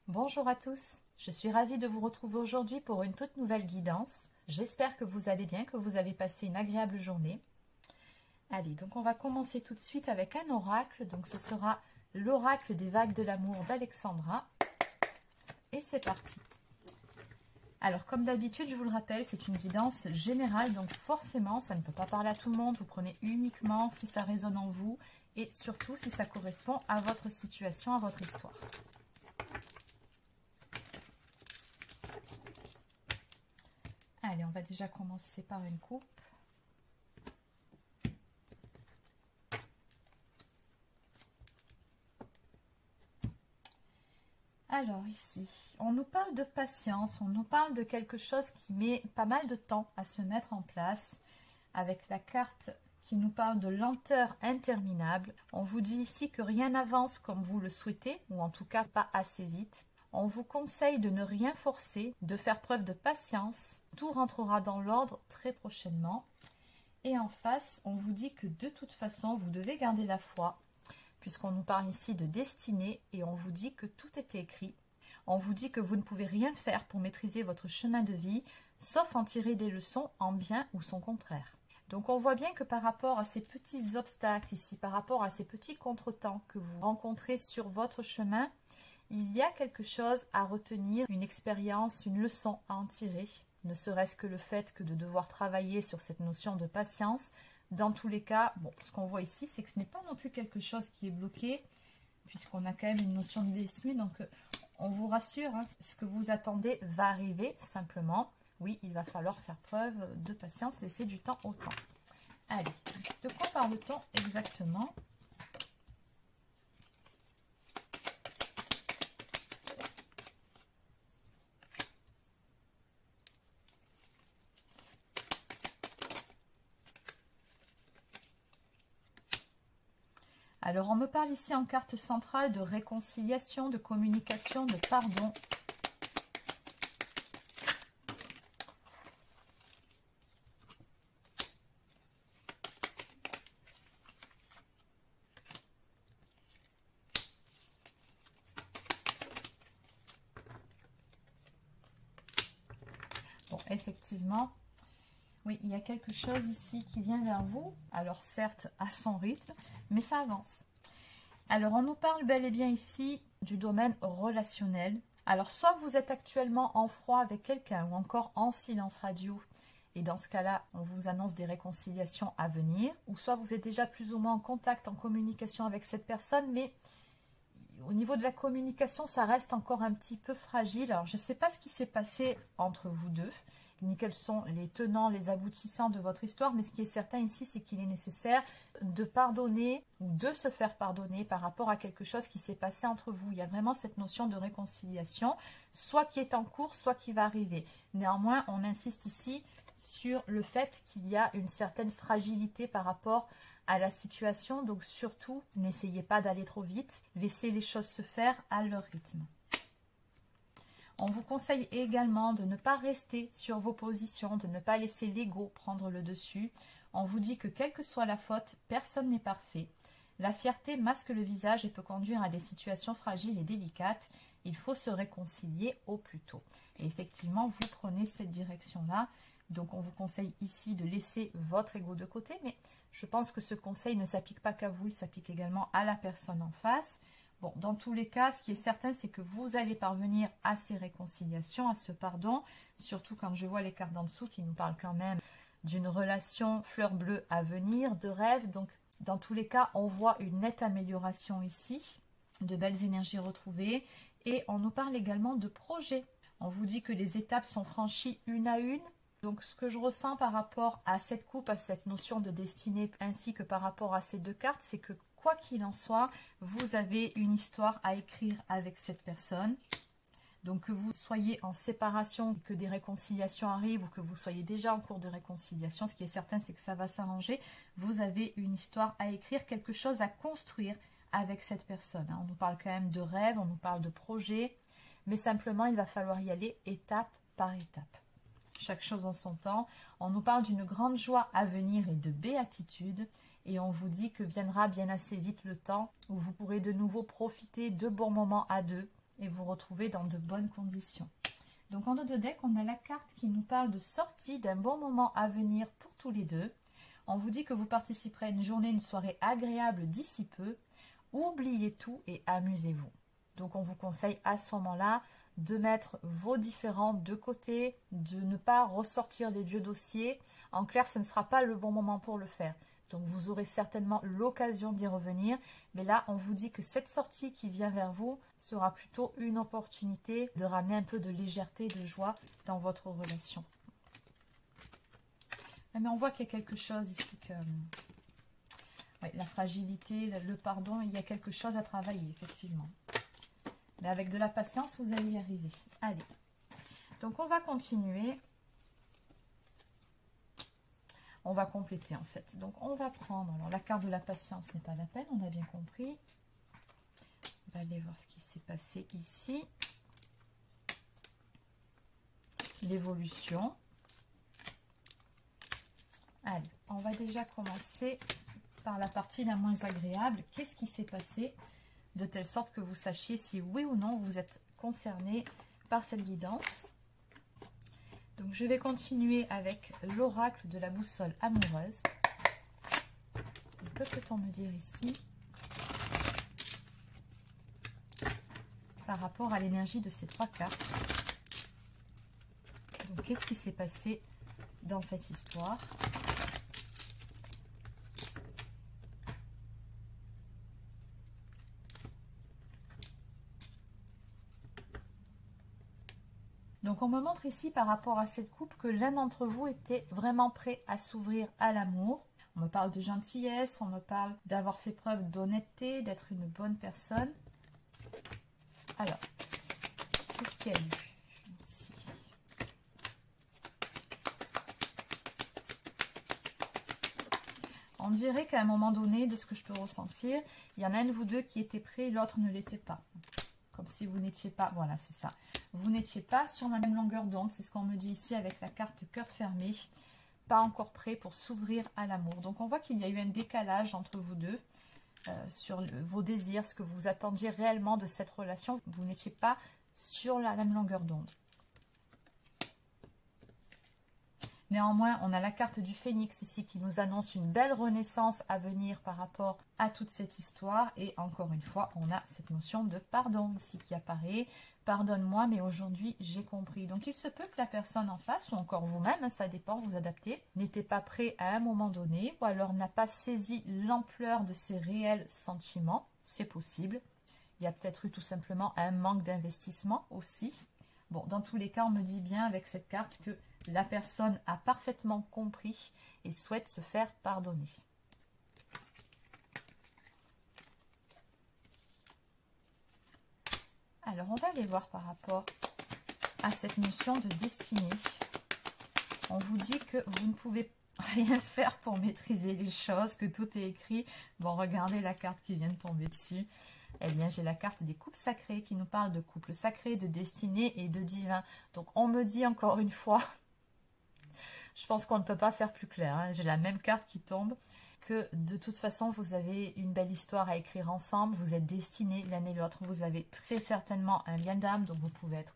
Bonjour à tous, je suis ravie de vous retrouver aujourd'hui pour une toute nouvelle guidance. J'espère que vous allez bien, que vous avez passé une agréable journée. Allez, donc on va commencer tout de suite avec un oracle. Donc ce sera l'oracle des vagues de l'amour d'Alexandra. Et c'est parti. Alors comme d'habitude, je vous le rappelle, c'est une guidance générale, donc forcément ça ne peut pas parler à tout le monde. Vous prenez uniquement si ça résonne en vous et surtout si ça correspond à votre situation, à votre histoire. Allez, on va déjà commencer par une coupe. Alors ici, on nous parle de patience, on nous parle de quelque chose qui met pas mal de temps à se mettre en place, avec la carte qui nous parle de lenteur interminable. On vous dit ici que rien n'avance comme vous le souhaitez, ou en tout cas pas assez vite. On vous conseille de ne rien forcer, de faire preuve de patience. Tout rentrera dans l'ordre très prochainement. Et en face, on vous dit que de toute façon, vous devez garder la foi, puisqu'on nous parle ici de destinée et on vous dit que tout est écrit. On vous dit que vous ne pouvez rien faire pour maîtriser votre chemin de vie, sauf en tirer des leçons en bien ou son contraire. Donc on voit bien que par rapport à ces petits obstacles ici, par rapport à ces petits contretemps que vous rencontrez sur votre chemin, il y a quelque chose à retenir, une expérience, une leçon à en tirer, ne serait-ce que le fait que de devoir travailler sur cette notion de patience. Dans tous les cas, bon, ce qu'on voit ici, c'est que ce n'est pas non plus quelque chose qui est bloqué, puisqu'on a quand même une notion de destinée. Donc, on vous rassure, hein, ce que vous attendez va arriver simplement. Oui, il va falloir faire preuve de patience, laisser du temps au temps. Allez, de quoi parle-t-on exactement ? Alors, on me parle ici en carte centrale de réconciliation, de communication, de pardon. Bon, effectivement, oui, il y a quelque chose ici qui vient vers vous. Alors, certes, à son rythme, mais ça avance. Alors, on nous parle bel et bien ici du domaine relationnel. Alors, soit vous êtes actuellement en froid avec quelqu'un ou encore en silence radio. Et dans ce cas-là, on vous annonce des réconciliations à venir. Ou soit vous êtes déjà plus ou moins en contact, en communication avec cette personne. Mais au niveau de la communication, ça reste encore un petit peu fragile. Alors, je ne sais pas ce qui s'est passé entre vous deux, ni quels sont les tenants, les aboutissants de votre histoire, mais ce qui est certain ici, c'est qu'il est nécessaire de pardonner ou de se faire pardonner par rapport à quelque chose qui s'est passé entre vous. Il y a vraiment cette notion de réconciliation, soit qui est en cours, soit qui va arriver. Néanmoins, on insiste ici sur le fait qu'il y a une certaine fragilité par rapport à la situation, donc surtout, n'essayez pas d'aller trop vite, laissez les choses se faire à leur rythme. On vous conseille également de ne pas rester sur vos positions, de ne pas laisser l'ego prendre le dessus. On vous dit que quelle que soit la faute, personne n'est parfait. La fierté masque le visage et peut conduire à des situations fragiles et délicates. Il faut se réconcilier au plus tôt. Et effectivement, vous prenez cette direction-là. Donc, on vous conseille ici de laisser votre ego de côté. Mais je pense que ce conseil ne s'applique pas qu'à vous, il s'applique également à la personne en face. Bon, dans tous les cas, ce qui est certain, c'est que vous allez parvenir à ces réconciliations, à ce pardon, surtout quand je vois les cartes d'en dessous qui nous parlent quand même d'une relation fleur bleue à venir, de rêve. Donc, dans tous les cas, on voit une nette amélioration ici, de belles énergies retrouvées. Et on nous parle également de projets. On vous dit que les étapes sont franchies une à une. Donc, ce que je ressens par rapport à cette coupe, à cette notion de destinée, ainsi que par rapport à ces deux cartes, c'est que quoi qu'il en soit, vous avez une histoire à écrire avec cette personne. Donc, que vous soyez en séparation, que des réconciliations arrivent ou que vous soyez déjà en cours de réconciliation, ce qui est certain, c'est que ça va s'arranger. Vous avez une histoire à écrire, quelque chose à construire avec cette personne. On nous parle quand même de rêve, on nous parle de projet, mais simplement, il va falloir y aller étape par étape. Chaque chose en son temps. On nous parle d'une grande joie à venir et de béatitude. Et on vous dit que viendra bien assez vite le temps où vous pourrez de nouveau profiter de bons moments à deux et vous retrouver dans de bonnes conditions. Donc en dos de deck, on a la carte qui nous parle de sortie d'un bon moment à venir pour tous les deux. On vous dit que vous participerez à une journée, une soirée agréable d'ici peu. Oubliez tout et amusez-vous. Donc on vous conseille à ce moment-là de mettre vos différends de côté, de ne pas ressortir les vieux dossiers. En clair, ce ne sera pas le bon moment pour le faire. Donc vous aurez certainement l'occasion d'y revenir. Mais là, on vous dit que cette sortie qui vient vers vous sera plutôt une opportunité de ramener un peu de légèreté, de joie dans votre relation. Mais on voit qu'il y a quelque chose ici que... Oui, la fragilité, le pardon, il y a quelque chose à travailler, effectivement. Mais avec de la patience, vous allez y arriver. Allez. Donc, on va continuer. On va compléter, en fait. Donc, on va prendre... Alors, la carte de la patience n'est pas la peine, on a bien compris. On va aller voir ce qui s'est passé ici. L'évolution. Allez, on va déjà commencer par la partie la moins agréable. Qu'est-ce qui s'est passé de telle sorte que vous sachiez si oui ou non vous êtes concerné par cette guidance. Donc je vais continuer avec l'oracle de la boussole amoureuse. Que peut-on me dire ici par rapport à l'énergie de ces trois cartes? Donc qu'est-ce qui s'est passé dans cette histoire? Donc on me montre ici par rapport à cette coupe que l'un d'entre vous était vraiment prêt à s'ouvrir à l'amour. On me parle de gentillesse, on me parle d'avoir fait preuve d'honnêteté, d'être une bonne personne. Alors, qu'est-ce qu'il y a eu ici? On dirait qu'à un moment donné, de ce que je peux ressentir, il y en a un de vous deux qui était prêt, l'autre ne l'était pas. Comme si vous n'étiez pas, voilà, c'est ça. Vous n'étiez pas sur la même longueur d'onde, c'est ce qu'on me dit ici avec la carte cœur fermé. Pas encore prêt pour s'ouvrir à l'amour. Donc on voit qu'il y a eu un décalage entre vous deux sur vos désirs, ce que vous attendiez réellement de cette relation. Vous n'étiez pas sur la même longueur d'onde. Néanmoins, on a la carte du phénix ici qui nous annonce une belle renaissance à venir par rapport à toute cette histoire. Et encore une fois, on a cette notion de pardon ici qui apparaît. Pardonne-moi, mais aujourd'hui, j'ai compris. Donc, il se peut que la personne en face, ou encore vous-même, ça dépend, vous adaptez, n'était pas prêt à un moment donné, ou alors n'a pas saisi l'ampleur de ses réels sentiments. C'est possible. Il y a peut-être eu tout simplement un manque d'investissement aussi. Bon, dans tous les cas, on me dit bien avec cette carte que la personne a parfaitement compris et souhaite se faire pardonner. Alors, on va aller voir par rapport à cette notion de destinée. On vous dit que vous ne pouvez rien faire pour maîtriser les choses, que tout est écrit. Bon, regardez la carte qui vient de tomber dessus. Eh bien, j'ai la carte des couples sacrés qui nous parle de couples sacrés, de destinée et de divin. Donc, on me dit encore une fois, je pense qu'on ne peut pas faire plus clair. Hein. J'ai la même carte qui tombe, que de toute façon, vous avez une belle histoire à écrire ensemble. Vous êtes destinés l'un et l'autre. Vous avez très certainement un lien d'âme, donc vous pouvez être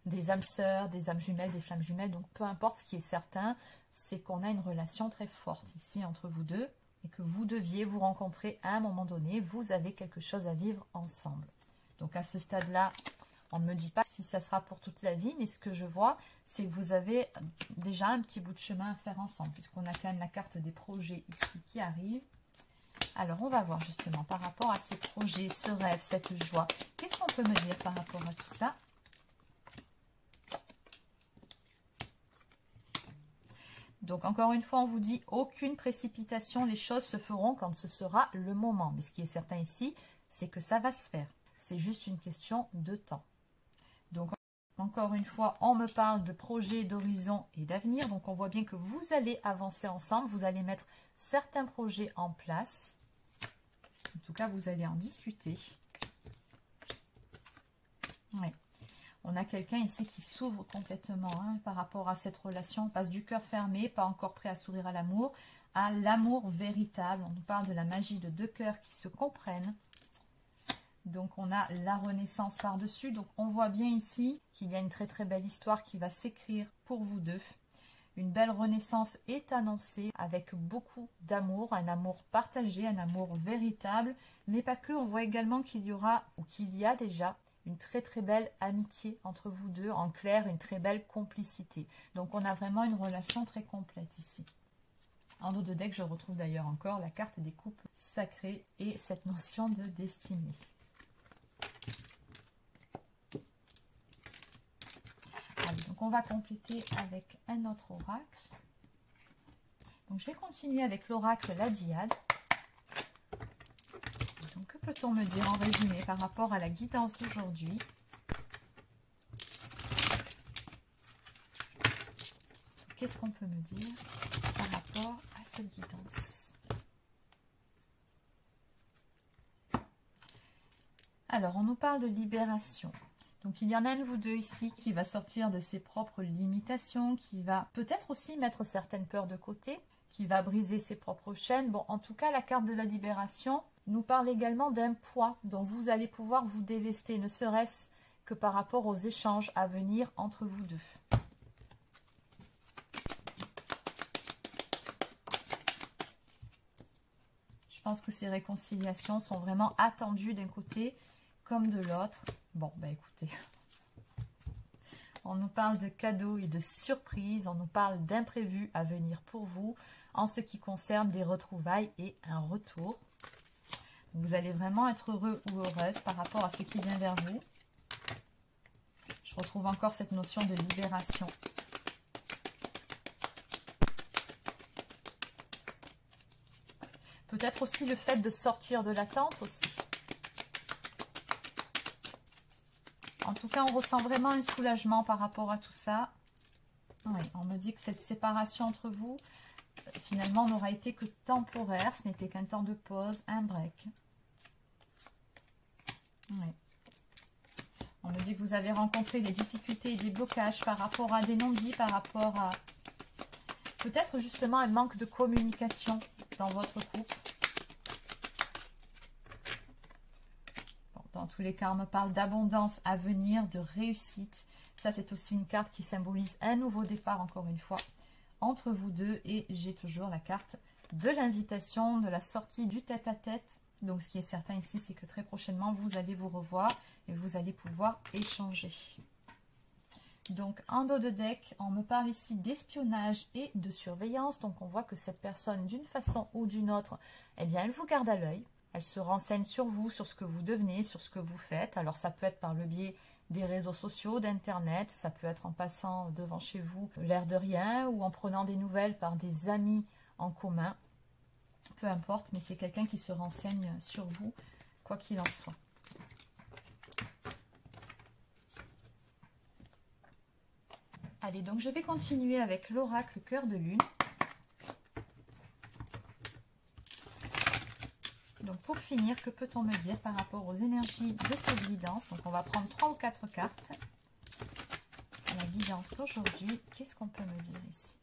des âmes sœurs, des âmes jumelles, des flammes jumelles. Donc, peu importe, ce qui est certain, c'est qu'on a une relation très forte ici entre vous deux. Et que vous deviez vous rencontrer à un moment donné, vous avez quelque chose à vivre ensemble. Donc à ce stade-là, on ne me dit pas si ça sera pour toute la vie, mais ce que je vois, c'est que vous avez déjà un petit bout de chemin à faire ensemble, puisqu'on a quand même la carte des projets ici qui arrive. Alors on va voir justement par rapport à ces projets, ce rêve, cette joie. Qu'est-ce qu'on peut me dire par rapport à tout ça ? Donc, encore une fois, on vous dit aucune précipitation, les choses se feront quand ce sera le moment. Mais ce qui est certain ici, c'est que ça va se faire. C'est juste une question de temps. Donc, encore une fois, on me parle de projets, d'horizon et d'avenir. Donc, on voit bien que vous allez avancer ensemble. Vous allez mettre certains projets en place. En tout cas, vous allez en discuter. Oui. On a quelqu'un ici qui s'ouvre complètement par rapport à cette relation. On passe du cœur fermé, pas encore prêt à s'ouvrir à l'amour véritable. On nous parle de la magie de deux cœurs qui se comprennent. Donc on a la renaissance par-dessus. Donc on voit bien ici qu'il y a une très très belle histoire qui va s'écrire pour vous deux. Une belle renaissance est annoncée avec beaucoup d'amour, un amour partagé, un amour véritable. Mais pas que, on voit également qu'il y aura ou qu'il y a déjà une très très belle amitié entre vous deux. En clair, une très belle complicité. Donc on a vraiment une relation très complète ici. En dos de deck, je retrouve d'ailleurs encore la carte des couples sacrés et cette notion de destinée. Allez, donc on va compléter avec un autre oracle. Donc je vais continuer avec l'oracle la Diade. Donc que peut-on me dire en résumé par rapport à la guidance d'aujourd'hui? Qu'est-ce qu'on peut me dire par rapport à cette guidance? Alors, on nous parle de libération. Donc, il y en a un de vous deux ici qui va sortir de ses propres limitations, qui va peut-être aussi mettre certaines peurs de côté, qui va briser ses propres chaînes. Bon, en tout cas, la carte de la libération nous parle également d'un poids dont vous allez pouvoir vous délester, ne serait-ce que par rapport aux échanges à venir entre vous deux. Je pense que ces réconciliations sont vraiment attendues d'un côté comme de l'autre. Bon, bah écoutez, on nous parle de cadeaux et de surprises, on nous parle d'imprévus à venir pour vous en ce qui concerne des retrouvailles et un retour. Vous allez vraiment être heureux ou heureuse par rapport à ce qui vient vers vous. Je retrouve encore cette notion de libération. Peut-être aussi le fait de sortir de l'attente aussi. En tout cas, on ressent vraiment un soulagement par rapport à tout ça. Oui, on me dit que cette séparation entre vous, finalement, n'aura été que temporaire. Ce n'était qu'un temps de pause, un break. Oui. On me dit que vous avez rencontré des difficultés et des blocages par rapport à des non-dits, par rapport à peut-être justement un manque de communication dans votre couple. Bon, dans tous les cas, on me parle d'abondance à venir, de réussite. Ça, c'est aussi une carte qui symbolise un nouveau départ, encore une fois, entre vous deux. Et j'ai toujours la carte de l'invitation, de la sortie du tête-à-tête. Donc, ce qui est certain ici, c'est que très prochainement, vous allez vous revoir et vous allez pouvoir échanger. Donc, en dos de deck, on me parle ici d'espionnage et de surveillance. Donc, on voit que cette personne, d'une façon ou d'une autre, eh bien, elle vous garde à l'œil. Elle se renseigne sur vous, sur ce que vous devenez, sur ce que vous faites. Alors, ça peut être par le biais des réseaux sociaux, d'Internet. Ça peut être en passant devant chez vous, l'air de rien, ou en prenant des nouvelles par des amis en commun. Peu importe, mais c'est quelqu'un qui se renseigne sur vous, quoi qu'il en soit. Allez, donc je vais continuer avec l'oracle cœur de lune. Donc pour finir, que peut-on me dire par rapport aux énergies de cette guidance? Donc on va prendre 3 ou 4 cartes. La guidance d'aujourd'hui, qu'est-ce qu'on peut me dire ici?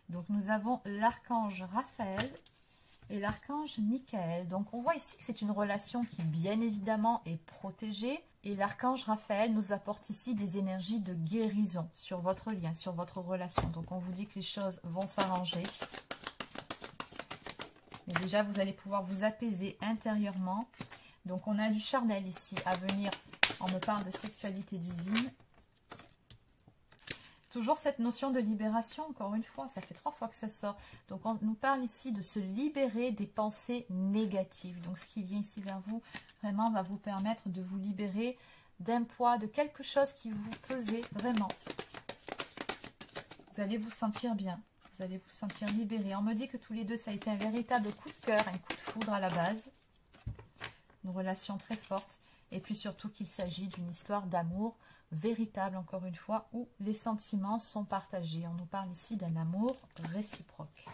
Donc nous avons l'archange Raphaël et l'archange Michael. Donc on voit ici que c'est une relation qui bien évidemment est protégée. Et l'archange Raphaël nous apporte ici des énergies de guérison sur votre lien, sur votre relation. Donc on vous dit que les choses vont s'arranger. Mais déjà vous allez pouvoir vous apaiser intérieurement. Donc on a du charnel ici à venir. On me parle de sexualité divine. Toujours cette notion de libération, encore une fois, ça fait 3 fois que ça sort. Donc, on nous parle ici de se libérer des pensées négatives. Donc, ce qui vient ici vers vous, vraiment, va vous permettre de vous libérer d'un poids, de quelque chose qui vous pesait vraiment. Vous allez vous sentir bien, vous allez vous sentir libéré. On me dit que tous les deux, ça a été un véritable coup de cœur, un coup de foudre à la base. Une relation très forte. Et puis surtout qu'il s'agit d'une histoire d'amour véritable, encore une fois, où les sentiments sont partagés. On nous parle ici d'un amour réciproque.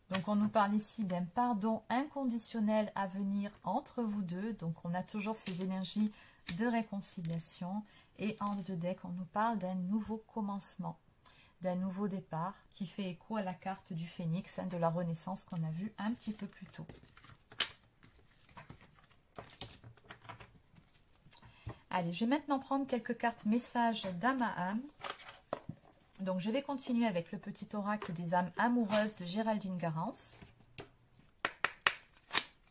Donc on nous parle ici d'un pardon inconditionnel à venir entre vous deux. Donc on a toujours ces énergies de réconciliation. Et en deux decks, on nous parle d'un nouveau commencement, d'un nouveau départ qui fait écho à la carte du phénix, hein, de la renaissance qu'on a vu un petit peu plus tôt. Allez, je vais maintenant prendre quelques cartes messages d'âme à âme. Donc, je vais continuer avec le petit oracle des âmes amoureuses de Géraldine Garance.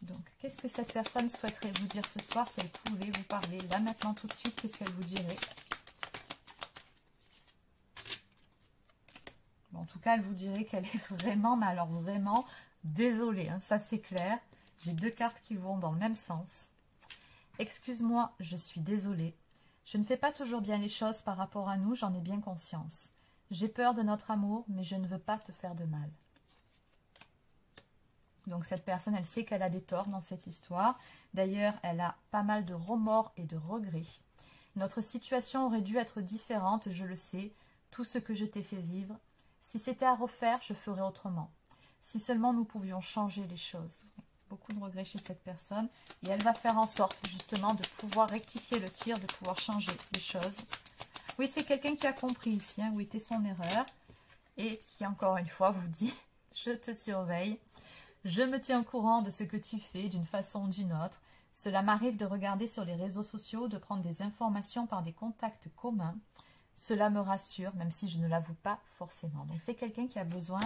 Donc, qu'est-ce que cette personne souhaiterait vous dire ce soir si elle pouvait vous parler là, maintenant, tout de suite? Qu'est-ce qu'elle vous dirait? Bon, en tout cas, elle vous dirait qu'elle est vraiment, mais alors vraiment désolée, hein, ça c'est clair. J'ai deux cartes qui vont dans le même sens. Excuse-moi, je suis désolée. Je ne fais pas toujours bien les choses par rapport à nous, j'en ai bien conscience. J'ai peur de notre amour, mais je ne veux pas te faire de mal. Donc cette personne, elle sait qu'elle a des torts dans cette histoire. D'ailleurs, elle a pas mal de remords et de regrets. Notre situation aurait dû être différente, je le sais. Tout ce que je t'ai fait vivre. Si c'était à refaire, je ferais autrement. Si seulement nous pouvions changer les choses. Beaucoup de regrets chez cette personne. Et elle va faire en sorte justement de pouvoir rectifier le tir, de pouvoir changer les choses. Oui, c'est quelqu'un qui a compris ici, hein, où était son erreur. Et qui, encore une fois, vous dit, je te surveille. Je me tiens au courant de ce que tu fais d'une façon ou d'une autre. Cela m'arrive de regarder sur les réseaux sociaux, de prendre des informations par des contacts communs. Cela me rassure, même si je ne l'avoue pas forcément. Donc, c'est quelqu'un qui a besoin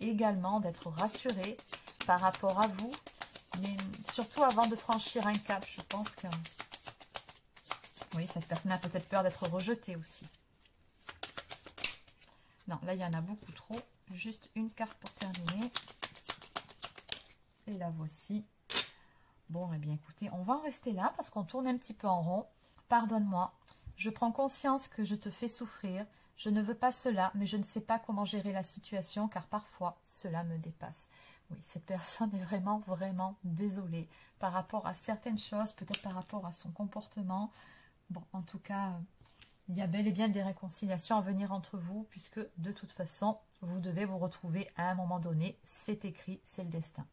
également d'être rassuré par rapport à vous. Mais surtout avant de franchir un cap, je pense que... Oui, cette personne a peut-être peur d'être rejetée aussi. Non, là, il y en a beaucoup trop. Juste une carte pour terminer. Et la voici. Bon, eh bien, écoutez, on va en rester là parce qu'on tourne un petit peu en rond. Pardonne-moi. Je prends conscience que je te fais souffrir. Je ne veux pas cela, mais je ne sais pas comment gérer la situation car parfois, cela me dépasse. Oui, cette personne est vraiment, vraiment désolée par rapport à certaines choses, peut-être par rapport à son comportement. Bon, en tout cas, il y a bel et bien des réconciliations à venir entre vous puisque de toute façon, vous devez vous retrouver à un moment donné. C'est écrit, c'est le destin.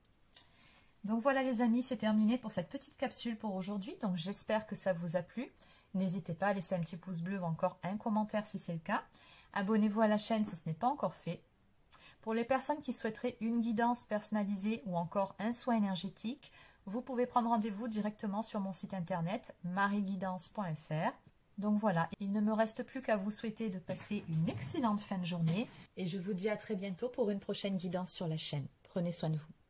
Donc voilà les amis, c'est terminé pour cette petite capsule pour aujourd'hui. Donc j'espère que ça vous a plu. N'hésitez pas à laisser un petit pouce bleu ou encore un commentaire si c'est le cas. Abonnez-vous à la chaîne si ce n'est pas encore fait. Pour les personnes qui souhaiteraient une guidance personnalisée ou encore un soin énergétique, vous pouvez prendre rendez-vous directement sur mon site internet marieguidance.fr. Donc voilà, il ne me reste plus qu'à vous souhaiter de passer une excellente fin de journée et je vous dis à très bientôt pour une prochaine guidance sur la chaîne. Prenez soin de vous.